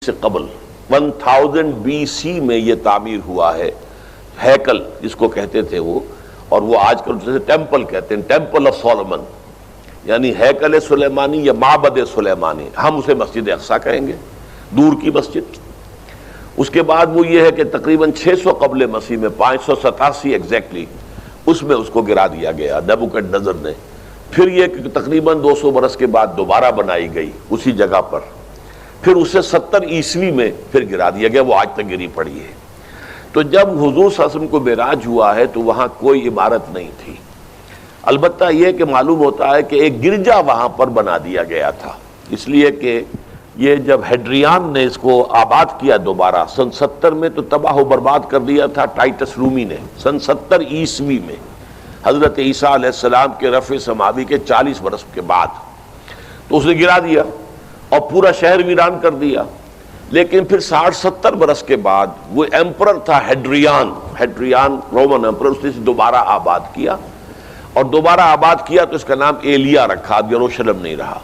سے قبل 1000 BC میں یہ تعمیر ہوا ہے ہیکل جس کو کہتے تھے وہ، اور وہ آج کل جیسے ٹیمپل کہتے ہیں، ٹیمپل آف سولومن، یعنی ہیکل سلیمانی یا معبد سلیمانی، ہم اسے مسجد اقصی کہیں گے، دور کی مسجد۔ اس کے بعد وہ یہ ہے کہ تقریباً 600 قبل مسیح میں 587 ایگزیکٹلی اس میں اس کو گرا دیا گیا نیبوکڈنیزر نے۔ پھر یہ کہ تقریباً 200 برس کے بعد دوبارہ بنائی گئی اسی جگہ پر، پھر اسے 70 عیسوی میں پھر گرا دیا گیا، وہ آج تک گری پڑی ہے۔ تو جب حضور صلی اللہ علیہ وسلم کو معراج ہوا ہے تو وہاں کوئی عمارت نہیں تھی، البتہ یہ کہ معلوم ہوتا ہے کہ ایک گرجا وہاں پر بنا دیا گیا تھا، اس لیے کہ یہ جب ہیڈریان نے اس کو آباد کیا دوبارہ سن 70 میں تو تباہ و برباد کر دیا تھا ٹائٹس رومی نے سن 70 عیسوی میں، حضرت عیسیٰ علیہ السلام کے رفع سماوی کے 40 برس کے بعد، تو اس نے گرا دیا اور پورا شہر ویران کر دیا۔ لیکن پھر 60-70 برس کے بعد وہ ایمپرر تھا ہیڈریان رومن ایمپرر، اس نے دوبارہ آباد کیا، اور دوبارہ آباد کیا تو اس کا نام ایلیا رکھا، اب یروشلم نہیں رہا۔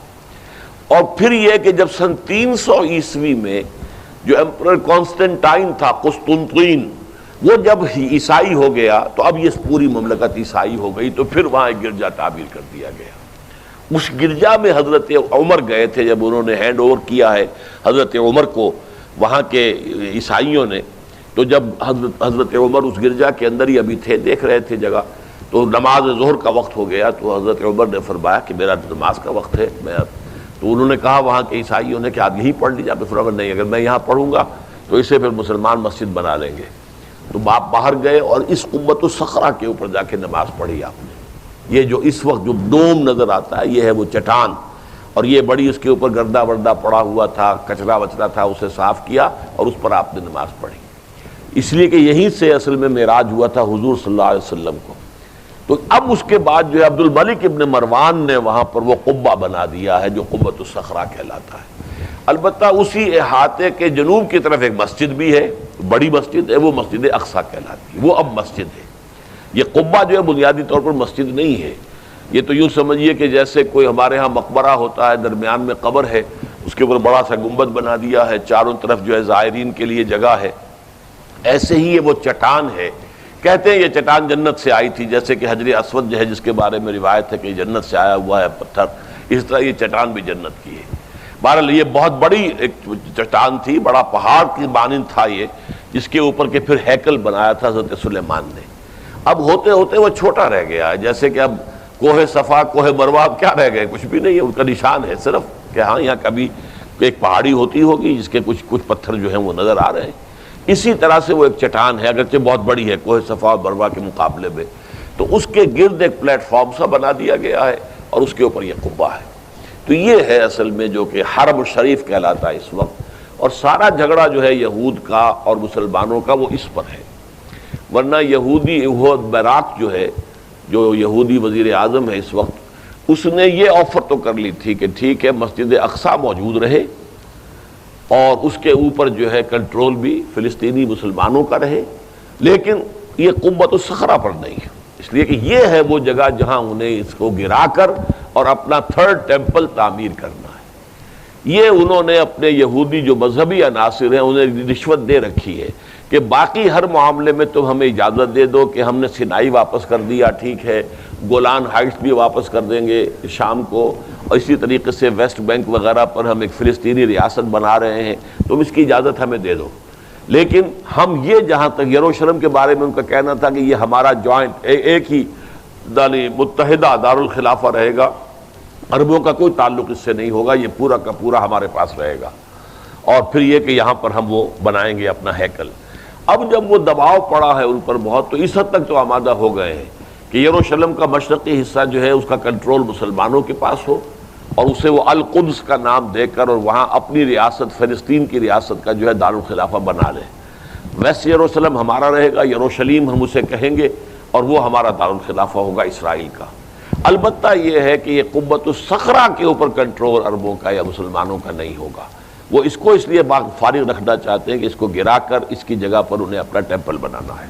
اور پھر یہ کہ جب سن 300 عیسوی میں جو ایمپرر کانسٹنٹائن تھا قسطنطین، وہ جب عیسائی ہو گیا تو اب یہ پوری مملکت عیسائی ہو گئی، تو پھر وہاں ایک گرجا تعمیر کر دیا گیا۔ اس گرجا میں حضرت عمر گئے تھے جب انہوں نے ہینڈ اوور کیا ہے حضرت عمر کو وہاں کے عیسائیوں نے، تو جب حضرت عمر اس گرجا کے اندر ہی ابھی تھے، دیکھ رہے تھے جگہ، تو نماز ظہر کا وقت ہو گیا، تو حضرت عمر نے فرمایا کہ میرا نماز کا وقت ہے، تو انہوں نے کہا وہاں کے عیسائیوں نے کہ آپ یہیں پڑھ لیجیے، آپ فرمایا نہیں، اگر میں یہاں پڑھوں گا تو اسے پھر مسلمان مسجد بنا لیں گے۔ تو باپ باہر گئے اور اس قبۃ الصخرہ کے اوپر جا کے نماز پڑھی آپ نے۔ یہ جو اس وقت جو ڈوم نظر آتا ہے یہ ہے وہ چٹان، اور یہ بڑی اس کے اوپر گردہ وردہ پڑا ہوا تھا، کچرا وچرا تھا، اسے صاف کیا اور اس پر آپ نے نماز پڑھی، اس لیے کہ یہیں سے اصل میں معراج ہوا تھا حضور صلی اللہ علیہ وسلم کو۔ تو اب اس کے بعد جو ہے عبد الملک ابن مروان نے وہاں پر وہ قبہ بنا دیا ہے جو قبۃ الصخرہ کہلاتا ہے۔ البتہ اسی احاطے کے جنوب کی طرف ایک مسجد بھی ہے، بڑی مسجد ہے، وہ مسجد اقصی کہلاتی ہے، وہ اب مسجد ہے۔ یہ قبہ جو ہے بنیادی طور پر مسجد نہیں ہے، یہ تو یوں سمجھیے کہ جیسے کوئی ہمارے ہاں مقبرہ ہوتا ہے، درمیان میں قبر ہے، اس کے اوپر بڑا سا گنبد بنا دیا ہے، چاروں طرف جو ہے زائرین کے لیے جگہ ہے، ایسے ہی یہ وہ چٹان ہے۔ کہتے ہیں یہ چٹان جنت سے آئی تھی، جیسے کہ حجر اسود جو ہے جس کے بارے میں روایت ہے کہ جنت سے آیا ہوا ہے پتھر، اس طرح یہ چٹان بھی جنت کی ہے۔ بہرحال یہ بہت بڑی ایک چٹان تھی، بڑا پہاڑ کی مانند تھا یہ، جس کے اوپر کے پھر ہیکل بنایا تھا حضرت سلیمان نے۔ اب ہوتے ہوتے وہ چھوٹا رہ گیا ہے، جیسے کہ اب کوہ صفا کوہ مروہ کیا رہ گئے، کچھ بھی نہیں ہے، ان کا نشان ہے صرف کہ ہاں یہاں کبھی ایک پہاڑی ہوتی ہوگی جس کے کچھ پتھر جو ہیں وہ نظر آ رہے ہیں۔ اسی طرح سے وہ ایک چٹان ہے، اگرچہ بہت بڑی ہے کوہ صفا اور مروہ کے مقابلے میں، تو اس کے گرد ایک پلیٹ فارم سا بنا دیا گیا ہے اور اس کے اوپر یہ قبہ ہے۔ تو یہ ہے اصل میں جو کہ حرم الشریف کہلاتا ہے اس وقت، اور سارا جھگڑا جو ہے یہود کا اور مسلمانوں کا وہ اس پر ہے۔ ورنہ یہودی ایہود بیراق جو ہے، جو یہودی وزیر اعظم ہے اس وقت، اس نے یہ آفر تو کر لی تھی کہ ٹھیک ہے مسجد اقصی موجود رہے اور اس کے اوپر جو ہے کنٹرول بھی فلسطینی مسلمانوں کا رہے، لیکن یہ قبۃ الصخرہ پر نہیں ہے، اس لیے کہ یہ ہے وہ جگہ جہاں انہیں اس کو گرا کر اور اپنا 3rd ٹیمپل تعمیر کرنا ہے۔ یہ انہوں نے اپنے یہودی جو مذہبی عناصر ہیں انہیں رشوت دے رکھی ہے کہ باقی ہر معاملے میں تم ہمیں اجازت دے دو کہ ہم نے سینائی واپس کر دیا، ٹھیک ہے، گولان ہائٹس بھی واپس کر دیں گے شام کو، اور اسی طریقے سے ویسٹ بینک وغیرہ پر ہم ایک فلسطینی ریاست بنا رہے ہیں، تم اس کی اجازت ہمیں دے دو، لیکن ہم یہ جہاں تک یروشلم کے بارے میں ان کا کہنا تھا کہ یہ ہمارا جوائنٹ ایک ہی متحدہ دارالخلافہ رہے گا، عربوں کا کوئی تعلق اس سے نہیں ہوگا، یہ پورا کا پورا ہمارے پاس رہے گا، اور پھر یہ کہ یہاں پر ہم وہ بنائیں گے اپنا ہیکل۔ اب جب وہ دباؤ پڑا ہے ان پر بہت، تو اس حد تک تو آمادہ ہو گئے ہیں کہ یروشلم کا مشرقی حصہ جو ہے اس کا کنٹرول مسلمانوں کے پاس ہو، اور اسے وہ القدس کا نام دے کر اور وہاں اپنی ریاست فلسطین کی ریاست کا جو ہے دارالخلافہ بنا لیں۔ ویسٹ یروشلم ہمارا رہے گا، یروشلیم ہم اسے کہیں گے، اور وہ ہمارا دارالخلافہ ہوگا اسرائیل کا۔ البتہ یہ ہے کہ یہ قبۃ الصخرہ کے اوپر کنٹرول عربوں کا یا مسلمانوں کا نہیں ہوگا، وہ اس کو اس لیے فارغ رکھنا چاہتے ہیں کہ اس کو گرا کر اس کی جگہ پر انہیں اپنا ٹیمپل بنانا ہے۔